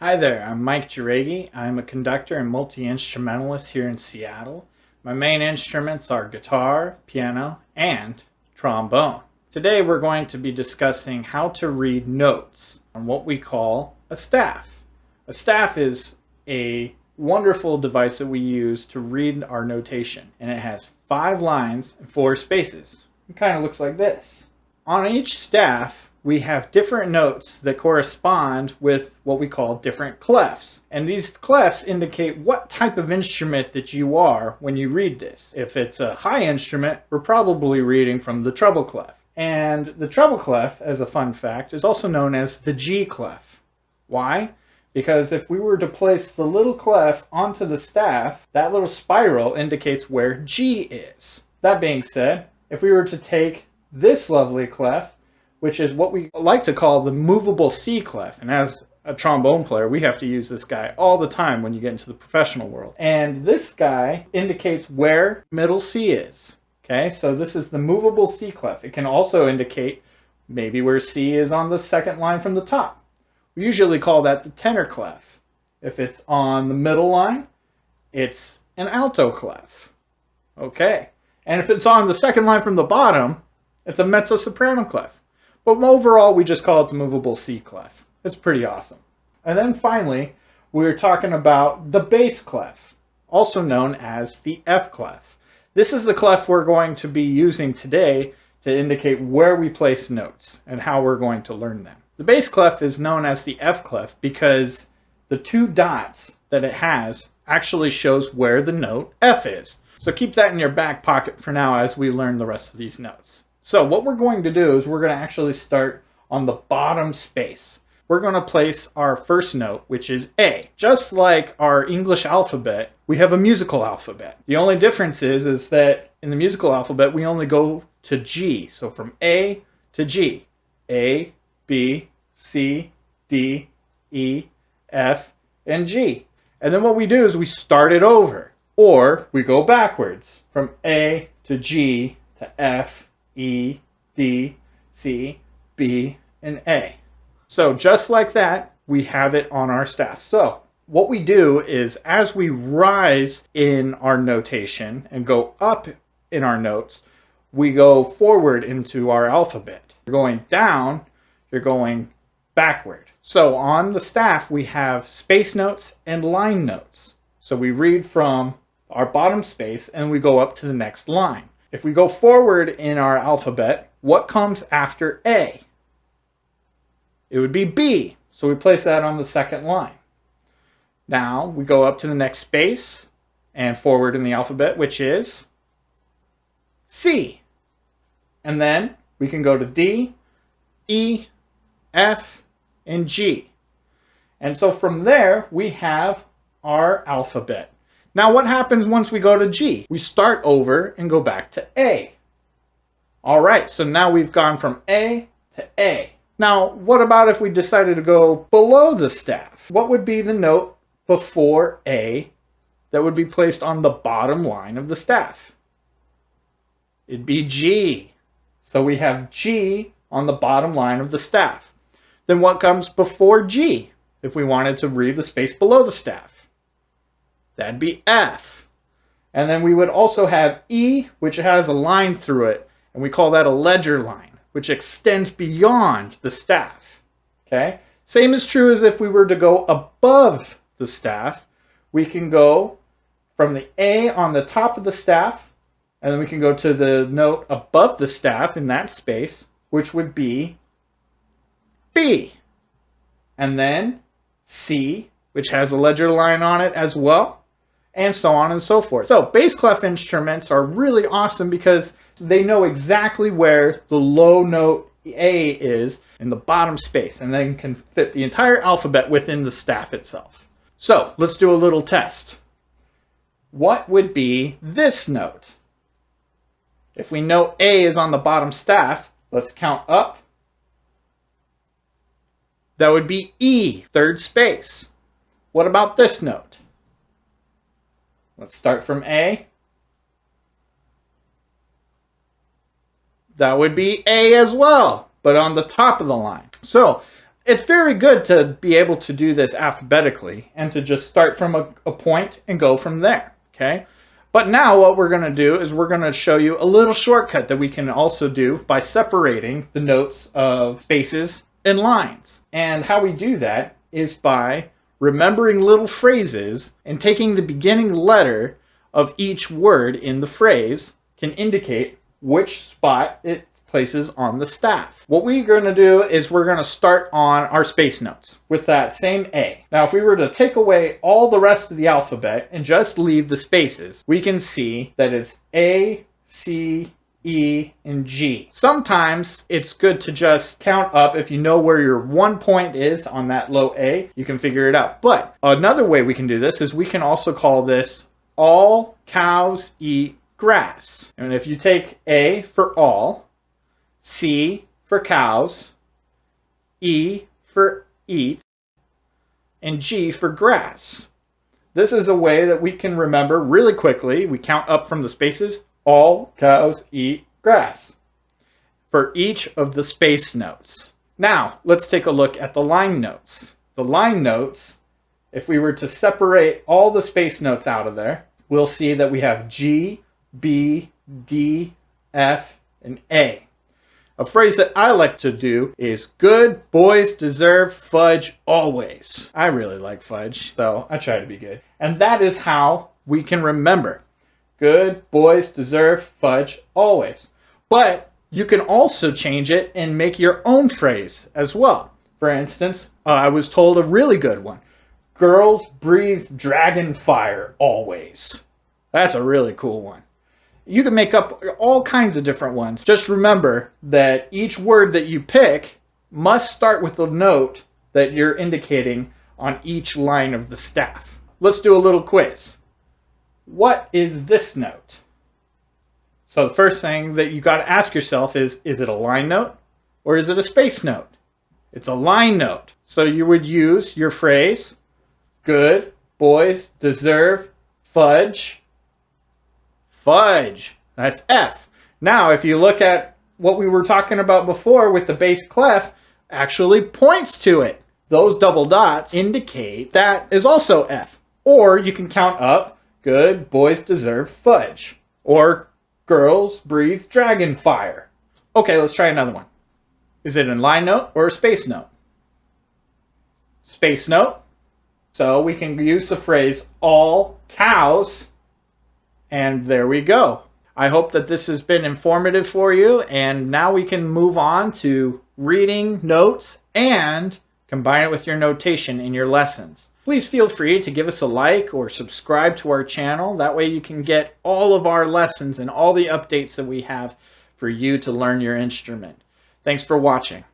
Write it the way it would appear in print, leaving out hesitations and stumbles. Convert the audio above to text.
Hi there, I'm Mike Jauregui. I'm a conductor and multi-instrumentalist here in Seattle. My main instruments are guitar, piano, and trombone. Today we're going to be discussing how to read notes on what we call a staff. A staff is a wonderful device that we use to read our notation, and it has 5 lines and 4 spaces. It kind of looks like this. On each staff, we have different notes that correspond with what we call different clefs. And these clefs indicate what type of instrument that you are when you read this. If it's a high instrument, we're probably reading from the treble clef. And the treble clef, as a fun fact, is also known as the G Clef. Why? Because if we were to place the little clef onto the staff, that little spiral indicates where G is. That being said, if we were to take this lovely clef, which is what we like to call the Movable C Clef. And as a trombone player, we have to use this guy all the time when you get into the professional world. And this guy indicates where middle C is. Okay, so this is the Movable C Clef. It can also indicate maybe where C is on the second line from the top. We usually call that the tenor clef. If it's on the middle line, it's an alto clef. Okay, and if it's on the second line from the bottom, it's a mezzo-soprano clef. But overall, we just call it the Movable C Clef. It's pretty awesome. And then finally, we're talking about the bass clef, also known as the F clef. This is the clef we're going to be using today to indicate where we place notes and how we're going to learn them. The bass clef is known as the F clef because the 2 dots that it has actually shows where the note F is. So keep that in your back pocket for now as we learn the rest of these notes. So what we're going to do is we're going to actually start on the bottom space. We're going to place our first note, which is A. Just like our English alphabet, we have a musical alphabet. The only difference is that in the musical alphabet, we only go to G. So from A to G. A, B, C, D, E, F, and G. And then what we do is we start it over. Or we go backwards from A to G to F, E, D, C, B, and A. So just like that, we have it on our staff. So what we do is as we rise in our notation and go up in our notes, we go forward into our alphabet. You're going down, you're going backward. So on the staff, we have space notes and line notes. So we read from our bottom space and we go up to the next line. If we go forward in our alphabet, what comes after A? It would be B. So we place that on the second line. Now we go up to the next space and forward in the alphabet, which is C. And then we can go to D, E, F, and G. And so from there, we have our alphabet. Now what happens once we go to G? We start over and go back to A. All right, so now we've gone from A to A. Now what about if we decided to go below the staff? What would be the note before A that would be placed on the bottom line of the staff? It'd be G. So we have G on the bottom line of the staff. Then what comes before G if we wanted to read the space below the staff? That'd be F. And then we would also have E, which has a line through it, and we call that a ledger line, which extends beyond the staff. Okay? Same is true as if we were to go above the staff. We can go from the A on the top of the staff, and then we can go to the note above the staff in that space, which would be B. And then C, which has a ledger line on it as well, and so on and so forth. So bass clef instruments are really awesome because they know exactly where the low note A is in the bottom space, and then can fit the entire alphabet within the staff itself. So let's do a little test. What would be this note? If we know A is on the bottom staff, let's count up. That would be E, third space. What about this note? Let's start from A. That would be A as well, but on the top of the line. So It's very good to be able to do this alphabetically and to just start from a point and go from there, okay? But now what we're going to do is we're going to show you a little shortcut that we can also do by separating the notes of spaces and lines. And how we do that is by remembering little phrases and taking the beginning letter of each word in the phrase can indicate which spot it places on the staff. What we're going to do is we're going to start on our space notes with that same A. Now, if we were to take away all the rest of the alphabet and just leave the spaces, we can see that it's A, C, E, and G. Sometimes it's good to just count up. If you know where your 1 point is on that low A, you can figure it out. But another way we can do this is we can also call this all cows eat grass. And if you take A for all, C for cows, E for eat, and G for grass. This is a way that we can remember really quickly. We count up from the spaces. All cows eat grass for each of the space notes. Now, let's take a look at the line notes. The line notes, if we were to separate all the space notes out of there, we'll see that we have G, B, D, F, and A. A phrase that I like to do is good boys deserve fudge always. I really like fudge, so I try to be good. And that is how we can remember. Good boys deserve fudge always. But you can also change it and make your own phrase as well. For instance, I was told a really good one. Girls breathe dragon fire always. That's a really cool one. You can make up all kinds of different ones. Just remember that each word that you pick must start with the note that you're indicating on each line of the staff. Let's do a little quiz. What is this note? So the first thing that you got to ask yourself is it a line note or is it a space note? It's a line note. So you would use your phrase, good boys deserve fudge. Fudge. That's F. Now, if you look at what we were talking about before with the bass clef, actually points to it. Those double dots indicate that is also F. Or you can count up, good boys deserve fudge. Or girls breathe dragon fire. Okay, let's try another one. Is it a line note or a space note? Space note. So we can use the phrase all cows. And there we go. I hope that this has been informative for you. And now we can move on to reading notes and combine it with your notation in your lessons. Please feel free to give us a like or subscribe to our channel. That way you can get all of our lessons and all the updates that we have for you to learn your instrument. Thanks for watching.